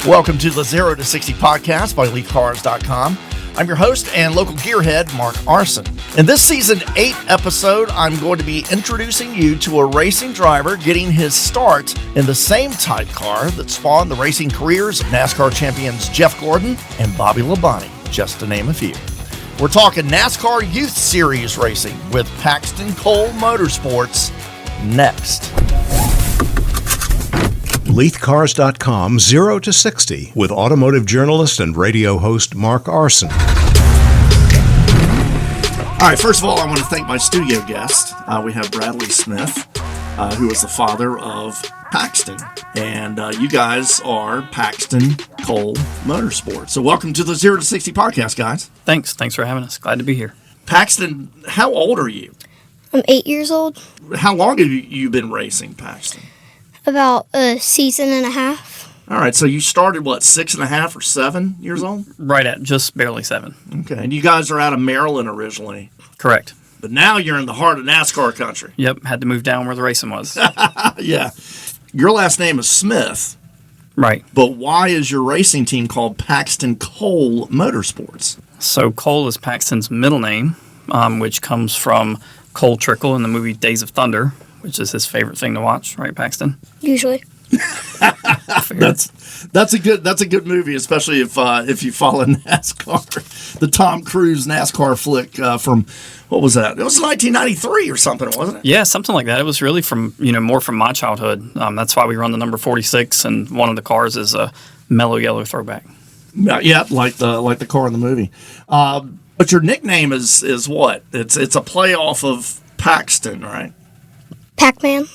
Welcome to the 0 to 60 podcast by LeithCars.com. I'm your host and local gearhead, Mark Arson. In this season 8 episode, I'm going to be introducing you to a racing driver getting his start in the same type car that spawned the racing careers of NASCAR champions Jeff Gordon and Bobby Labonte, just to name a few. We're talking NASCAR Youth Series racing with Paxton Cole Motorsports next. LeithCars.com 0 to 60 with automotive journalist and radio host Mark Arson. All right, first of all, I want to thank my studio guest. We have Bradley Smith, who is the father of Paxton. And you guys are Paxton Cole Motorsports. So welcome to the 0 to 60 podcast, guys. Thanks for having us. Glad to be here. Paxton, how old are you? I'm 8 years old. How long have you been racing, Paxton? About a season and a half. All right, so you started, 6.5 or 7 years old? Right at just barely 7. Okay, and you guys are out of Maryland originally. Correct. But now you're in the heart of NASCAR country. Yep, had to move down where the racing was. Yeah. Your last name is Smith. Right. But why is your racing team called Paxton Cole Motorsports? So Cole is Paxton's middle name, which comes from Cole Trickle in the movie Days of Thunder, which is his favorite thing to watch, right, Paxton? Usually. That's a good movie, especially if you follow NASCAR. The Tom Cruise NASCAR flick from, what was that? It was 1993 or something, wasn't it? Yeah, something like that. It was really from more from my childhood. That's why we run the number 46, and one of the cars is a mellow yellow throwback. Yeah, like the car in the movie. But your nickname is what? It's a playoff of Paxton, right? Pac-Man.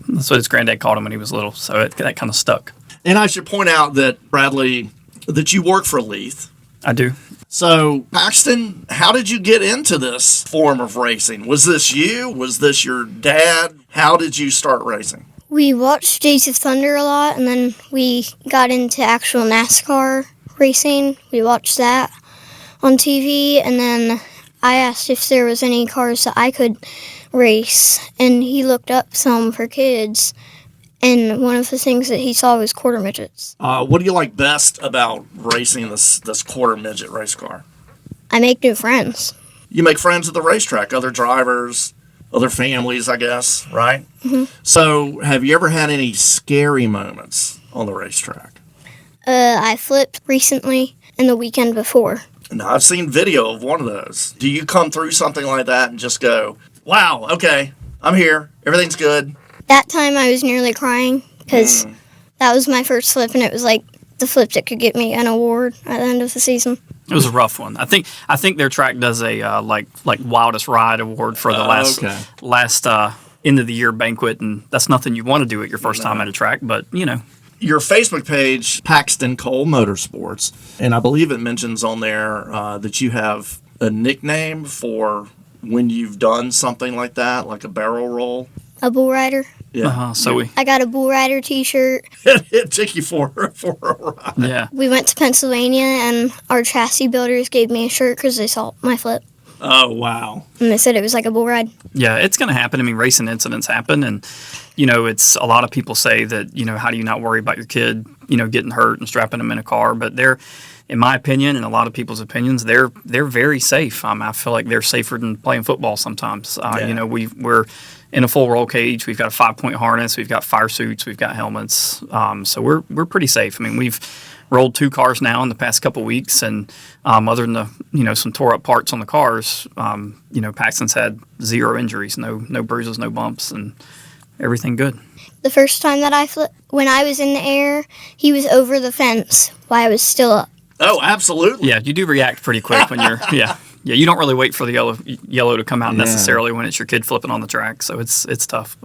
That's what his granddad called him when he was little, so that kind of stuck. And I should point out that, Bradley, that you work for Leith. I do. So, Paxton, how did you get into this form of racing? Was this you? Was this your dad? How did you start racing? We watched Days of Thunder a lot, and then we got into actual NASCAR racing. We watched that on TV, and then I asked if there was any cars that I could race, and he looked up some for kids, and one of the things that he saw was quarter midgets. What do you like best about racing this quarter midget race car? I make new friends. You make friends at the racetrack, other drivers, other families, I guess, right? Mm-hmm. So have you ever had any scary moments on the racetrack? I flipped recently and the weekend before. Now, I've seen video of one of those. Do you come through something like that and just go, wow, okay, I'm here, everything's good? That time I was nearly crying because that was my first flip, and it was like the flip that could get me an award at the end of the season. It was a rough one. I think their track does a like wildest ride award for the last end of the year banquet, and that's nothing you want to do at your first time at a track, but Your Facebook page, Paxton Cole Motorsports, and I believe it mentions on there that you have a nickname for when you've done something like that, like a barrel roll. A bull rider. Yeah. I got a bull rider t-shirt. It took you for a ride. Yeah. We went to Pennsylvania, and our chassis builders gave me a shirt because they saw my flip. Oh, wow. And they said it was like a bull ride. Yeah, it's going to happen. I mean, racing incidents happen, and it's a lot of people say that how do you not worry about your kid getting hurt and strapping them in a car, but they're, in my opinion and a lot of people's opinions, they're very safe. I feel like they're safer than playing football sometimes. We're in a full roll cage. We've got a 5-point harness. We've got fire suits. We've got helmets. So we're pretty safe. I mean, we've rolled 2 cars now in the past couple weeks, and other than the some tore up parts on the cars, Paxton's had 0 injuries, no bruises, no bumps, and everything good. The first time that I flipped, when I was in the air, he was over the fence while I was still up. Oh, absolutely. Yeah, you do react pretty quick when you're Yeah, you don't really wait for the yellow to come out necessarily when it's your kid flipping on the track, so it's tough.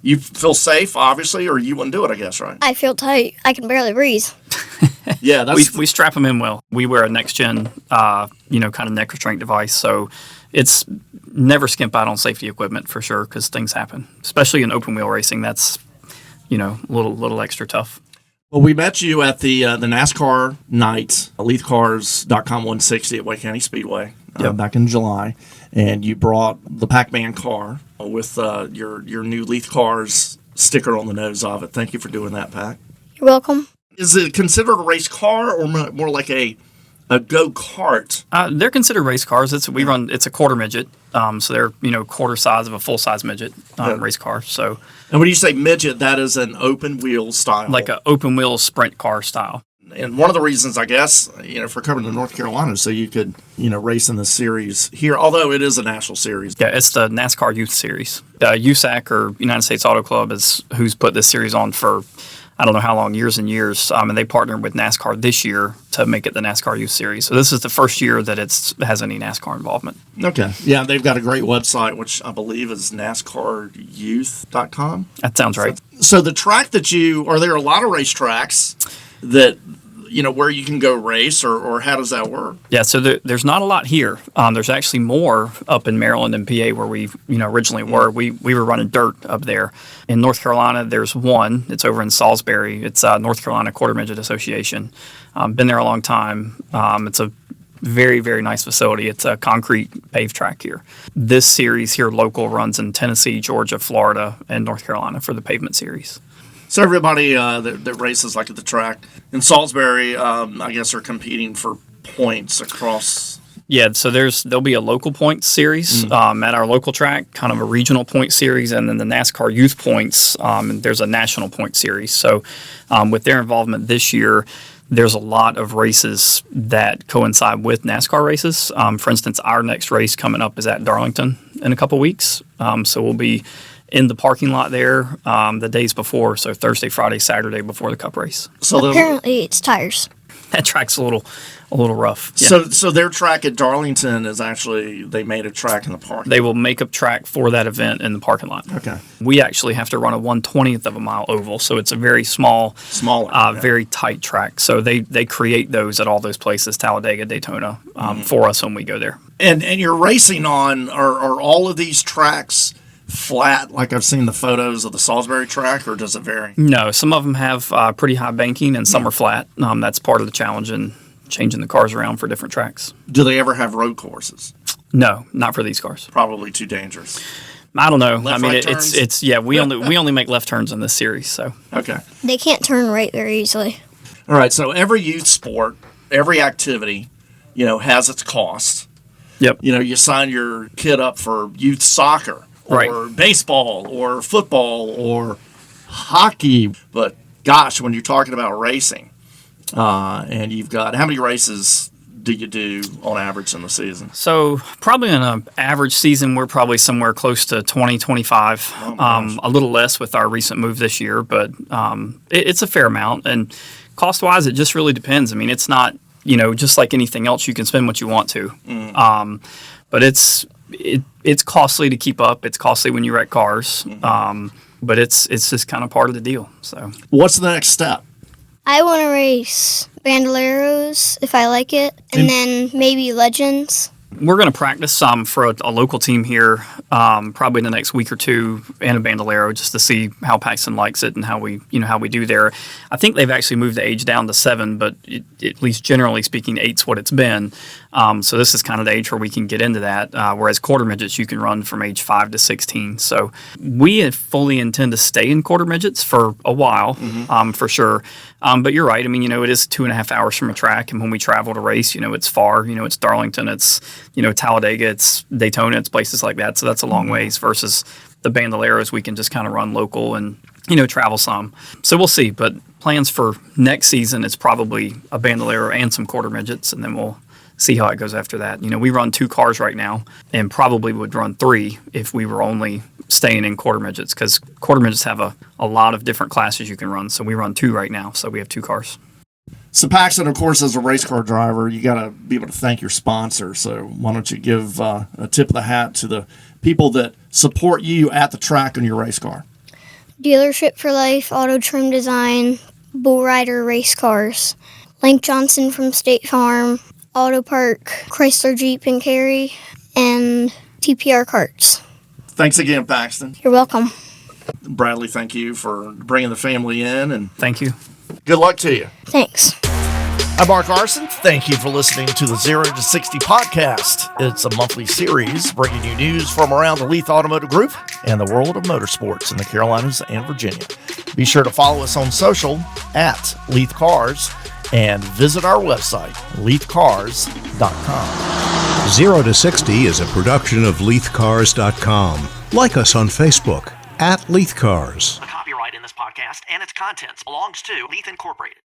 You feel safe, obviously, or you wouldn't do it, I guess, right? I feel tight. I can barely breathe. Yeah, we strap them in well. We wear a next-gen, kind of neck restraint device, so it's never skimp out on safety equipment for sure because things happen, especially in open-wheel racing. That's, a little extra tough. Well, we met you at the NASCAR night, LeithCars.com 160 at Wake County Speedway back in July, and you brought the Pac-Man car with your new Leith Cars sticker on the nose of it. Thank you for doing that, Pac. You're welcome. Is it considered a race car or more like a go-kart? They're considered race cars. It's a quarter midget, so they're quarter size of a full size midget race car. So, and when you say midget, that is an open wheel style, like an open wheel sprint car style. And one of the reasons, I guess, for coming to North Carolina, so you could race in the series here, although it is a national series. Yeah, it's the NASCAR Youth Series. USAC, or United States Auto Club, is who's put this series on for I don't know how long, years and years, and they partnered with NASCAR this year to make it the NASCAR Youth Series. So this is the first year that it has any NASCAR involvement. Okay. Yeah, they've got a great website, which I believe is NASCAR Youth.com. That sounds right. So the track are there a lot of racetracks that, where you can go race, or how does that work? Yeah, so there's not a lot here. There's actually more up in Maryland and PA where we originally were. We were running dirt up there. In North Carolina, there's one. It's over in Salisbury. It's North Carolina Quarter Midget Association. Been there a long time. It's a very, very nice facility. It's a concrete paved track here. This series here local runs in Tennessee, Georgia, Florida, and North Carolina for the pavement series. So everybody that races like at the track in Salisbury, I guess, are competing for points across. Yeah, so there'll be a local points series at our local track, kind of a regional point series, and then the NASCAR Youth Points, and there's a national point series. So with their involvement this year, there's a lot of races that coincide with NASCAR races. For instance, our next race coming up is at Darlington in a couple weeks. So we'll be in the parking lot there the days before, so Thursday, Friday, Saturday before the Cup race. So apparently it's tires. That track's a little rough. Yeah. So their track at Darlington is actually, they made a track in the park. They will make a track for that event in the parking lot. Okay. We actually have to run a 1/20th of a mile oval, so it's a very smaller, very tight track. So they create those at all those places, Talladega, Daytona, for us when we go there. And you're racing on, are all of these tracks flat, like I've seen the photos of the Salisbury track, or does it vary? No, some of them have pretty high banking and some are flat. That's part of the challenge in changing the cars around for different tracks. Do they ever have road courses? No, not for these cars. Probably too dangerous. I don't know. Left, right turns? It's we only make left turns in this series. So okay, they can't turn right very easily. All right, so every youth sport, every activity, has its cost. Yep. You sign your kid up for youth soccer. Or baseball, or football, or hockey. But gosh, when you're talking about racing, and you've got, how many races do you do on average in the season? So probably in an average season, we're probably somewhere close to 20, 25. A little less with our recent move this year, but it's a fair amount. And cost-wise, it just really depends. I mean, it's not, just like anything else, you can spend what you want to. But it's costly to keep up. It's costly when you wreck cars. But it's just kind of part of the deal. So what's the next step? I want to race Bandoleros if I like it, and then maybe Legends. We're going to practice some for a local team here, probably in the next week or two, and a Bandolero, just to see how Paxton likes it and how we do there. I think they've actually moved the age down to 7, but at least generally speaking, 8's what it's been. So this is kind of the age where we can get into that. Whereas quarter midgets, you can run from age 5 to 16. So we fully intend to stay in quarter midgets for a while, for sure. But you're right. I mean, it is 2.5 hours from a track, and when we travel to race, it's far. It's Darlington, it's Talladega, it's Daytona, it's places like that. So that's a long ways versus the Bandoleros. We can just kind of run local and travel some. So we'll see. But plans for next season, it's probably a Bandolero and some quarter midgets, and then we'll see how it goes after that. We run 2 cars right now, and probably would run 3 if we were only staying in quarter midgets, because quarter midgets have a lot of different classes you can run. So we run 2 right now, so we have 2 cars. So Paxton, of course, as a race car driver, you got to be able to thank your sponsor. So why don't you give a tip of the hat to the people that support you at the track on your race car? Dealership for Life, Auto Trim Design, Bull Rider Race Cars, Link Johnson from State Farm, Auto Park, Chrysler Jeep and Cary, and TPR Carts. Thanks again, Paxton. You're welcome. Bradley, thank you for bringing the family in, and Thank you. good luck to you. Thanks. I'm Mark Arson. Thank you for listening to the 0 to 60 podcast. It's a monthly series bringing you news from around the Leith Automotive Group and the world of motorsports in the Carolinas and Virginia. Be sure to follow us on social at LeithCars and visit our website, LeithCars.com. 0 to 60 is a production of LeithCars.com. Like us on Facebook at LeithCars. The copyright in this podcast and its contents belongs to Leith Incorporated.